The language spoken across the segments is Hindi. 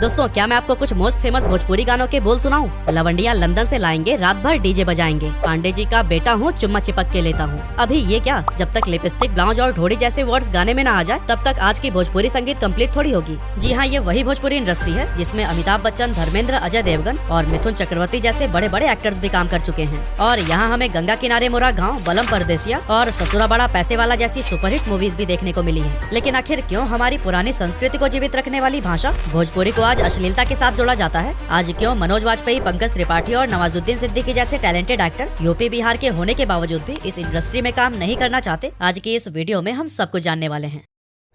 दोस्तों, क्या मैं आपको कुछ मोस्ट फेमस भोजपुरी गानों के बोल सुनाऊं? लवंडिया लंदन से लाएंगे, रात भर डीजे बजाएंगे, पांडे जी का बेटा हूँ, चुम्मा चिपक के लेता हूँ। अभी ये क्या, जब तक लिपस्टिक, ब्लाउज और ढोड़ी जैसे वर्ड्स गाने में न आ जाए तब तक आज की भोजपुरी संगीत कंप्लीट थोड़ी होगी। जी हाँ, ये वही भोजपुरी इंडस्ट्री है जिसमें अमिताभ बच्चन, धर्मेंद्र, अजय देवगन और मिथुन चक्रवर्ती जैसे बड़े बड़े एक्टर्स भी काम कर चुके हैं। और यहाँ हमें गंगा किनारे मोरा गाँव, बलम परदेसिया और ससुरा बड़ा पैसे वाला जैसी सुपरहिट मूवीज भी देखने को मिली है। लेकिन आखिर क्यों हमारी पुरानी संस्कृति को जीवित रखने वाली भाषा भोजपुरी को आज अश्लीलता के साथ जोड़ा जाता है? आज क्यों मनोज वाजपेयी, पंकज त्रिपाठी और नवाजुद्दीन सिद्दीकी जैसे टैलेंटेड एक्टर यूपी बिहार के होने के बावजूद भी इस इंडस्ट्री में काम नहीं करना चाहते? आज की इस वीडियो में हम सब कुछ जानने वाले हैं।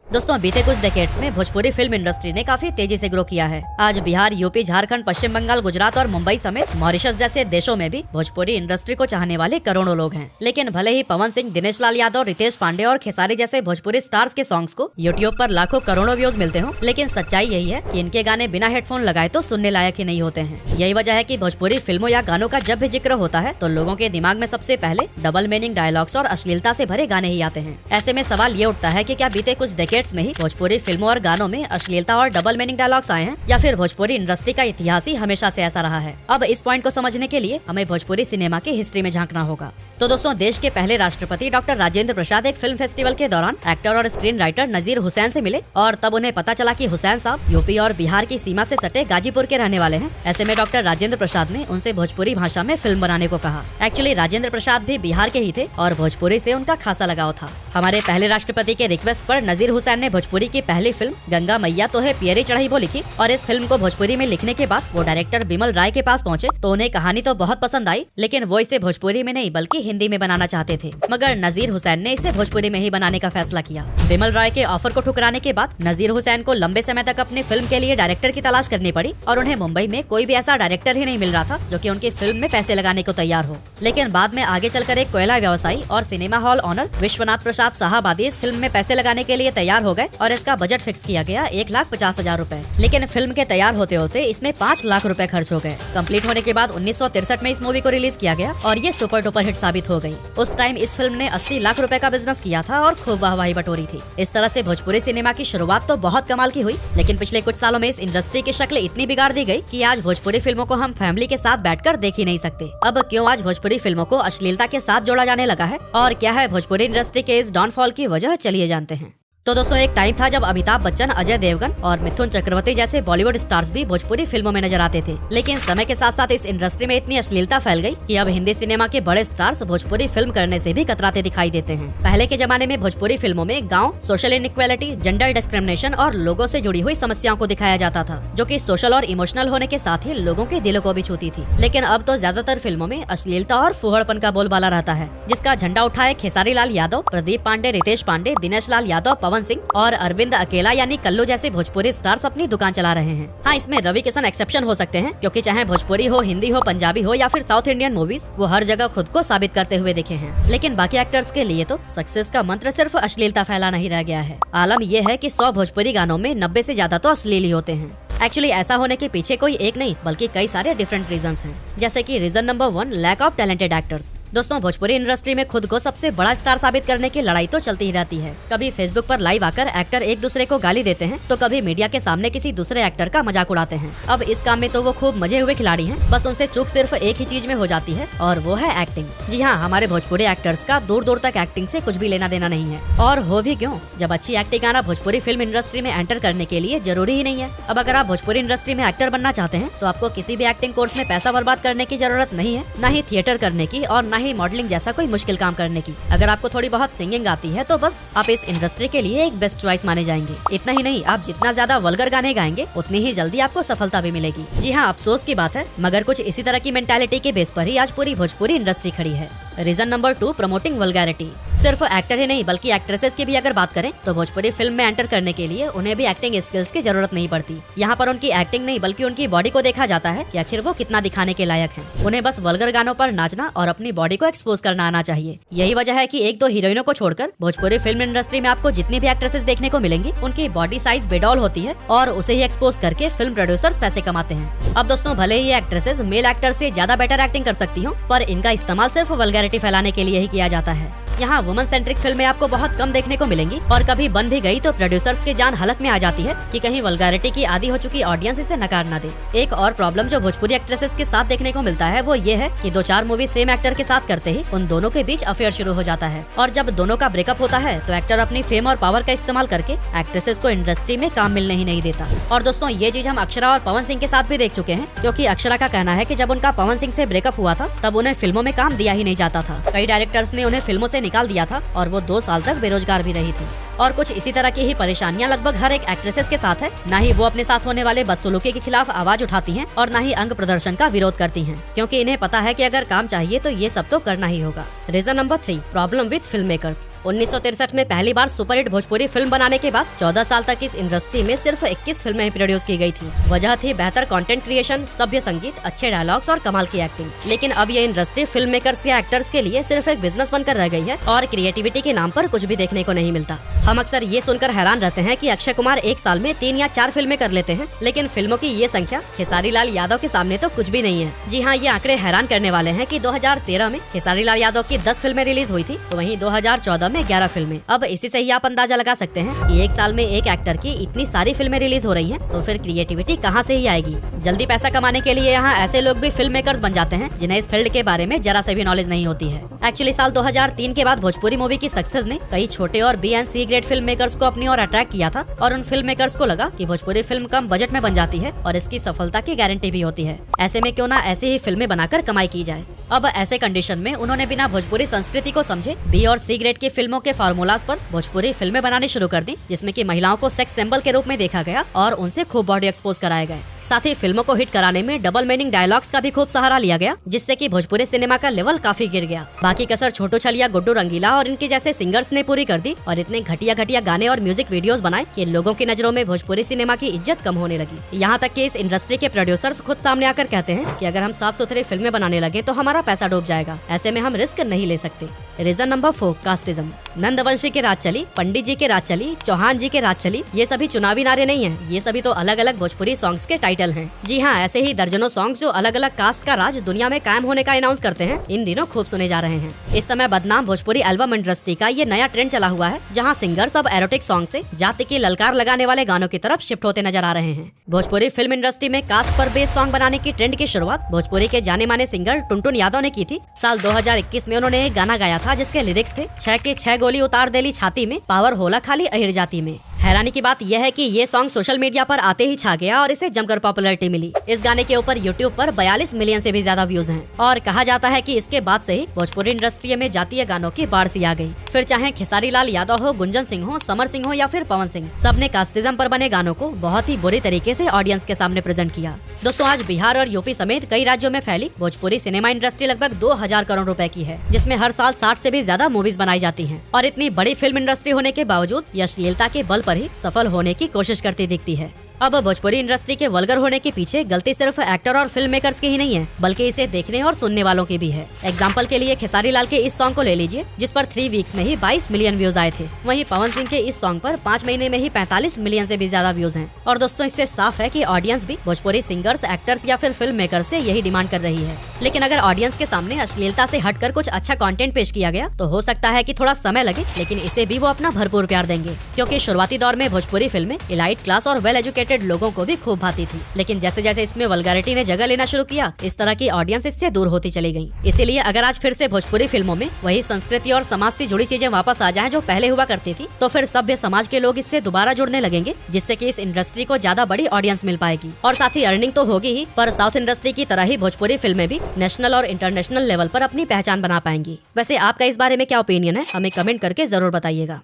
दोस्तों, बीते कुछ डेकेड्स में भोजपुरी फिल्म इंडस्ट्री ने काफी तेजी से ग्रो किया है। आज बिहार, यूपी, झारखंड, पश्चिम बंगाल, गुजरात और मुंबई समेत मॉरिशस जैसे देशों में भी भोजपुरी इंडस्ट्री को चाहने वाले करोड़ों लोग हैं। लेकिन भले ही पवन सिंह, दिनेश लाल यादव, रितेश पांडे और खेसारी जैसे भोजपुरी स्टार्स के सॉन्ग्स को यूट्यूब पर लाखों करोड़ों व्यूज मिलते हों, लेकिन सच्चाई यही है कि इनके गाने बिना हेडफोन लगाए तो सुनने लायक ही नहीं होते हैं। यही वजह है कि भोजपुरी फिल्मों या गानों का जब भी जिक्र होता है तो लोगों के दिमाग में सबसे पहले डबल मीनिंग डायलॉग्स और अश्लीलता से भरे गाने ही आते हैं। ऐसे में सवाल ये उठता है कि क्या बीते कुछ डेकेड्स में ही भोजपुरी फिल्मों और गानों में अश्लीलता और डबल मीनिंग डायलॉग्स आए हैं, या फिर भोजपुरी इंडस्ट्री का इतिहास ही हमेशा से ऐसा रहा है? अब इस पॉइंट को समझने के लिए हमें भोजपुरी सिनेमा की हिस्ट्री में झांकना होगा। तो दोस्तों, देश के पहले राष्ट्रपति डॉक्टर राजेंद्र प्रसाद एक फिल्म फेस्टिवल के दौरान एक्टर और स्क्रीन राइटर नजीर हुसैन से मिले और तब उन्हें पता चला कि हुसैन साहब यूपी और बिहार की सीमा से सटे गाजीपुर के रहने वाले हैं। ऐसे में डॉक्टर राजेंद्र प्रसाद ने उनसे भोजपुरी भाषा में फिल्म बनाने को कहा। एक्चुअली राजेंद्र प्रसाद भी बिहार के ही थे और भोजपुरी से उनका खासा लगाव था। हमारे पहले राष्ट्रपति के रिक्वेस्ट पर नजीर हुसैन ने भोजपुरी की पहली फिल्म गंगा मैया तो है पियरी चढ़ाई वो लिखी और इस फिल्म को भोजपुरी में लिखने के बाद वो डायरेक्टर बिमल राय के पास पहुंचे तो उन्हें कहानी तो बहुत पसंद आई, लेकिन वो इसे भोजपुरी में नहीं बल्कि हिंदी में बनाना चाहते थे। मगर नजीर हुसैन ने इसे भोजपुरी में ही बनाने का फैसला किया। बिमल राय के ऑफर को ठुकराने के बाद नजीर हुसैन को लंबे समय तक अपनी फिल्म के लिए डायरेक्टर की तलाश करनी पड़ी और उन्हें मुंबई में कोई भी ऐसा डायरेक्टर ही नहीं मिल रहा था जो कि उनकी फिल्म में पैसे लगाने को तैयार हो। लेकिन बाद में आगे चलकर एक कोयला व्यवसायी और सिनेमा हॉल ऑनर विश्वनाथ प्रसाद साहबादी इस फिल्म में पैसे लगाने के लिए तैयार हो गए और इसका बजट फिक्स किया गया 1,50,000 रुपए। लेकिन फिल्म के तैयार होते होते इसमें 5 लाख रुपए खर्च हो गए। कंप्लीट होने के बाद 1963 में इस मूवी को रिलीज किया गया और ये सुपर डुपर हिट साबित हो गई। उस टाइम इस फिल्म ने 80 लाख रुपए का बिजनेस किया था और खूब वाहवाही बटोरी थी। इस तरह से भोजपुरी सिनेमा की शुरुआत तो बहुत कमाल की हुई, लेकिन पिछले कुछ सालों में इस इंडस्ट्री की शक्ल इतनी बिगाड़ दी गई कि आज भोजपुरी फिल्मों को हम फैमिली के साथ बैठकर देख ही नहीं सकते। अब क्यों आज भोजपुरी फिल्मों को अश्लीलता के साथ जोड़ा जाने लगा है और क्या है भोजपुरी इंडस्ट्री के इस डाउनफॉल की वजह, चलिए जानते हैं। तो दोस्तों, एक टाइम था जब अमिताभ बच्चन, अजय देवगन और मिथुन चक्रवर्ती जैसे बॉलीवुड स्टार्स भी भोजपुरी फिल्मों में नजर आते थे। लेकिन समय के साथ साथ इस इंडस्ट्री में इतनी अश्लीलता फैल गई कि अब हिंदी सिनेमा के बड़े स्टार्स भोजपुरी फिल्म करने से भी कतराते दिखाई देते हैं। पहले के जमाने में भोजपुरी फिल्मों में गाँव, सोशल इनइक्वालिटी, जेंडर डिस्क्रिमिनेशन और लोगों से जुड़ी हुई समस्याओं को दिखाया जाता था, जो कि सोशल और इमोशनल होने के साथ ही लोगों के दिलों को भी छूती थी। लेकिन अब तो ज्यादातर फिल्मों में अश्लीलता और फुहड़पन का बोलबाला रहता है, जिसका झंडा उठाए खेसारी लाल यादव, प्रदीप पांडे, रितेश पांडे, दिनेश लाल यादव, पवन सिंह और अरविंद अकेला यानी कल्लू जैसे भोजपुरी स्टार्स अपनी दुकान चला रहे हैं। हाँ, इसमें रवि किशन एक्सेप्शन हो सकते हैं, क्योंकि चाहे भोजपुरी हो, हिंदी हो, पंजाबी हो या फिर साउथ इंडियन मूवीज, वो हर जगह खुद को साबित करते हुए दिखे हैं। लेकिन बाकी एक्टर्स के लिए तो सक्सेस का मंत्र सिर्फ अश्लीलता फैलाना ही रह गया है। आलम यह है कि 100 भोजपुरी गानों में 90 से ज्यादा तो अश्लील ही होते हैं। एक्चुअली ऐसा होने के पीछे कोई एक नहीं बल्कि कई सारे डिफरेंट रीजंस हैं, जैसे कि reason number 1, lack of talented actors. दोस्तों, भोजपुरी इंडस्ट्री में खुद को सबसे बड़ा स्टार साबित करने की लड़ाई तो चलती ही रहती है। कभी फेसबुक पर लाइव आकर एक्टर एक दूसरे को गाली देते हैं, तो कभी मीडिया के सामने किसी दूसरे एक्टर का मजाक उड़ाते हैं। अब इस काम में तो वो खूब मजे हुए खिलाड़ी हैं, बस उनसे चूक सिर्फ एक ही चीज में हो जाती है और वो है एक्टिंग। जी हाँ, हमारे भोजपुरी एक्टर्स का दूर दूर तक एक्टिंग से कुछ भी लेना देना नहीं है, और हो भी क्यों, जब अच्छी एक्टिंग आना भोजपुरी फिल्म इंडस्ट्री में एंटर करने के लिए जरूरी ही नहीं है। अब अगर आप भोजपुरी इंडस्ट्री में एक्टर बनना चाहते हैं तो आपको किसी भी एक्टिंग कोर्स में पैसा बर्बाद करने की जरूरत नहीं है, न ही थिएटर करने की और न ही मॉडलिंग जैसा कोई मुश्किल काम करने की। अगर आपको थोड़ी बहुत सिंगिंग आती है तो बस आप इस इंडस्ट्री के लिए एक बेस्ट चॉइस माने जाएंगे। इतना ही नहीं, आप जितना ज्यादा वल्गर गाने गाएंगे उतनी ही जल्दी आपको सफलता भी मिलेगी। जी हाँ, अफसोस की बात है, मगर कुछ इसी तरह की मेंटालिटी के बेस पर ही आज पूरी भोजपुरी इंडस्ट्री खड़ी है। Reason number 2, promoting vulgarity. सिर्फ एक्टर ही नहीं बल्कि एक्ट्रेसेस की भी अगर बात करें तो भोजपुरी फिल्म में एंटर करने के लिए उन्हें भी एक्टिंग स्किल्स की जरूरत नहीं पड़ती। यहाँ पर उनकी एक्टिंग नहीं बल्कि उनकी बॉडी को देखा जाता है कि आखिर वो कितना दिखाने के लायक हैं। उन्हें बस वल्गर गानों पर नाचना और अपनी बॉडी को एक्सपोज करना आना चाहिए। यही वजह है कि 1-2 हीरोइनों को छोड़कर भोजपुरी फिल्म इंडस्ट्री में आपको जितनी भी एक्ट्रेसेस देखने को मिलेंगी उनकी बॉडी साइज बेडॉल होती है और उसे ही एक्सपोज करके फिल्म प्रोड्यूसर्स पैसे कमाते हैं। अब दोस्तों, भले ही ये एक्ट्रेसेस मेल एक्टर से ज्यादा बेटर एक्टिंग कर सकती हूँ, पर इनका इस्तेमाल सिर्फ वल्गैरिटी फैलाने के लिए ही किया जाता है। यहाँ वुमन सेंट्रिक फिल्में आपको बहुत कम देखने को मिलेंगी और कभी बन भी गई तो प्रोड्यूसर्स की जान हलक में आ जाती है कि कहीं वल्गैरिटी की आदी हो चुकी ऑडियंस इसे नकार न दे। एक और प्रॉब्लम जो भोजपुरी एक्ट्रेसेस के साथ देखने को मिलता है वो ये है कि 2-4 मूवी सेम एक्टर के साथ करते ही उन दोनों के बीच अफेयर शुरू हो जाता है और जब दोनों का ब्रेकअप होता है तो एक्टर अपनी फेम और पावर का इस्तेमाल करके एक्ट्रेसेस को इंडस्ट्री में काम मिलने ही नहीं देता। और दोस्तों ये चीज हम अक्षरा और पवन सिंह के साथ भी देख चुके हैं, क्योंकि अक्षरा का कहना है कि जब उनका पवन सिंह से ब्रेकअप हुआ था तब उन्हें फिल्मों में काम दिया ही नहीं जाता था। कई डायरेक्टर्स ने उन्हें फिल्मों से निकाल दिया था और वो 2 साल तक बेरोजगार भी रही थी। और कुछ इसी तरह की ही परेशानियां लगभग हर एक एक्ट्रेसेस के साथ है। न ही वो अपने साथ होने वाले बदसलूकी के खिलाफ आवाज उठाती हैं और न ही अंग प्रदर्शन का विरोध करती हैं, क्योंकि इन्हें पता है कि अगर काम चाहिए तो ये सब तो करना ही होगा। Reason number 3, problem with film makers. 1963 में पहली बार सुपरहिट भोजपुरी फिल्म बनाने के बाद 14 साल तक इस इंडस्ट्री में सिर्फ 21 फिल्में प्रोड्यूस की गई थी। वजह थी बेहतर कंटेंट क्रिएशन, सभ्य संगीत, अच्छे डायलॉग्स और कमाल की एक्टिंग। लेकिन अब ये इंडस्ट्री फिल्म मेकर्स या एक्टर्स के लिए सिर्फ एक बिजनेस बनकर रह गई है और क्रिएटिविटी के नाम पर कुछ भी देखने को नहीं मिलता। हम अक्सर ये सुनकर हैरान रहते हैं कि अक्षय कुमार एक साल में 3 या 4 फिल्में कर लेते हैं, लेकिन फिल्मों की ये संख्या खेसारी लाल यादव के सामने तो कुछ भी नहीं है। जी हाँ, ये आंकड़े हैरान करने वाले हैं कि 2013 में खेसारी लाल यादव की 10 फिल्में रिलीज हुई थी, तो वहीं 2014 में 11 फिल्में। अब इसी से ही आप अंदाजा लगा सकते हैं कि एक साल में एक एक्टर की इतनी सारी फिल्में रिलीज हो रही हैं, तो फिर क्रिएटिविटी कहाँ से ही आएगी। जल्दी पैसा कमाने के लिए यहाँ ऐसे लोग भी फिल्म मेकर्स बन जाते हैं जिन्हें इस फील्ड के बारे में जरा से भी नॉलेज नहीं होती है। एक्चुअली साल 2003 के बाद भोजपुरी मूवी की सक्सेस ने कई छोटे और B and C grade film makers को अपनी ओर अट्रैक्ट किया था और उन फिल्म मेकर्स को लगा कि भोजपुरी फिल्म कम बजट में बन जाती है और इसकी सफलता की गारंटी भी होती है। ऐसे में क्यों ना ऐसी ही फिल्में बनाकर कमाई की जाए। अब ऐसे कंडीशन में उन्होंने बिना भोजपुरी संस्कृति को समझे बी और सी ग्रेड की फिल्मों के फार्मूलाज पर भोजपुरी फिल्में बनानी शुरू कर दी, जिसमें कि महिलाओं को सेक्स सिंबल के रूप में देखा गया और उनसे खूब बॉडी एक्सपोज कराए गए। साथ ही फिल्मों को हिट कराने में डबल मीनिंग डायलॉग्स का भी खूब सहारा लिया गया, जिससे कि भोजपुरी सिनेमा का लेवल काफी गिर गया। बाकी कसर छोटू छलिया, गुड्डू रंगीला और इनके जैसे सिंगर्स ने पूरी कर दी और इतने घटिया गाने और म्यूजिक वीडियोस बनाए कि लोगों की नजरों में भोजपुरी सिनेमा की इज्जत कम होने लगी। यहाँ तक कि इस इंडस्ट्री के प्रोड्यूसर्स खुद सामने आकर कहते हैं कि अगर हम साफ सुथरी फिल्में बनाने लगे तो हमारा पैसा डूब जाएगा, ऐसे में हम रिस्क नहीं ले सकते। Reason number 4, casteism. नंदवंशी के राज चली, पंडित जी के राज चली, चौहान जी के राज चली, ये सभी चुनावी नारे नहीं है, ये सभी तो अलग अलग भोजपुरी सॉन्ग्स के टाइटल हैं। जी हाँ, ऐसे ही दर्जनों सॉन्ग्स जो अलग अलग कास्ट का राज दुनिया में कायम होने का अनाउंस करते हैं, इन दिनों खूब सुने जा रहे हैं। इस समय बदनाम भोजपुरी एल्बम इंडस्ट्री का ये नया ट्रेंड चला हुआ है, जहाँ सिंगर्स अब एरोटिक सॉन्ग से जाति की ललकार लगाने वाले गानों की तरफ शिफ्ट होते नजर आ रहे हैं। भोजपुरी फिल्म इंडस्ट्री में कास्ट पर बेस्ड सॉन्ग बनाने की ट्रेंड की शुरुआत भोजपुरी के जाने माने सिंगर टुनटुन यादव ने की थी। साल 2021 में उन्होंने एक गाना गाया था जिसके लिरिक्स थे, 6 की 6 गोली उतार देली छाती में, पावर होला खाली अहिर जाति में। हैरानी की बात यह है कि ये सॉन्ग सोशल मीडिया पर आते ही छा गया और इसे जमकर पॉपुलैरिटी मिली। इस गाने के ऊपर यूट्यूब पर 42 मिलियन से भी ज्यादा व्यूज हैं और कहा जाता है कि इसके बाद से ही भोजपुरी इंडस्ट्री में जातीय गानों की बाढ़ सी आ गई। फिर चाहे खेसारी लाल यादव हो, गुंजन सिंह हो, समर सिंह हो या फिर पवन सिंह, सबने कास्टिज्म पर बने गानों को बहुत ही बुरी तरीके से ऑडियंस के सामने प्रेजेंट किया। दोस्तों, आज बिहार और यूपी समेत कई राज्यों में फैली भोजपुरी सिनेमा इंडस्ट्री लगभग 2000 करोड़ रुपए की है, जिसमें हर साल 60 से भी ज्यादा मूवीज बनाई जाती हैं और इतनी बड़ी फिल्म इंडस्ट्री होने के बावजूद ये अश्लीलता के बल पर ही सफल होने की कोशिश करती दिखती है। अब भोजपुरी इंडस्ट्री के वल्गर होने के पीछे गलती सिर्फ एक्टर और फिल्म मेकर्स की ही नहीं है, बल्कि इसे देखने और सुनने वालों की भी है। एग्जाम्पल के लिए खेसारी लाल के इस सॉन्ग को ले लीजिए, जिस पर 3 वीक्स में ही 22 मिलियन व्यूज आए थे। वहीं पवन सिंह के इस सॉन्ग पर 5 महीने में ही 45 मिलियन से भी ज्यादा व्यूज हैं। और दोस्तों, इससे साफ है कि ऑडियंस भी भोजपुरी सिंगर्स, एक्टर्स या फिर फिल्म मेकर्स से यही डिमांड कर रही है। लेकिन अगर ऑडियंस के सामने अश्लीलता से हटकर कुछ अच्छा कंटेंट पेश किया गया तो हो सकता है कि थोड़ा समय लगे, लेकिन इसे भी वो अपना भरपूर प्यार देंगे, क्योंकि शुरुआती दौर में भोजपुरी फिल्में इलाइट क्लास और वेल एजुकेटेड लोगों को भी खूब भाती थी। लेकिन जैसे जैसे इसमें वल्गैरिटी ने जगह लेना शुरू किया, इस तरह की ऑडियंस इससे दूर होती चली गई। इसीलिए अगर आज फिर से भोजपुरी फिल्मों में वही संस्कृति और समाज से जुड़ी चीजें वापस आ जाएं जो पहले हुआ करती थी, तो फिर सभ्य समाज के लोग इससे दोबारा जुड़ने लगेंगे, जिससे कि इस इंडस्ट्री को ज्यादा बड़ी ऑडियंस मिल पाएगी और साथ ही अर्निंग तो होगी ही, पर साउथ इंडस्ट्री की तरह ही भोजपुरी फिल्में भी नेशनल और इंटरनेशनल लेवल पर अपनी पहचान बना पाएंगी। वैसे आपका इस बारे में क्या ओपिनियन है, हमें कमेंट करके जरूर बताइएगा।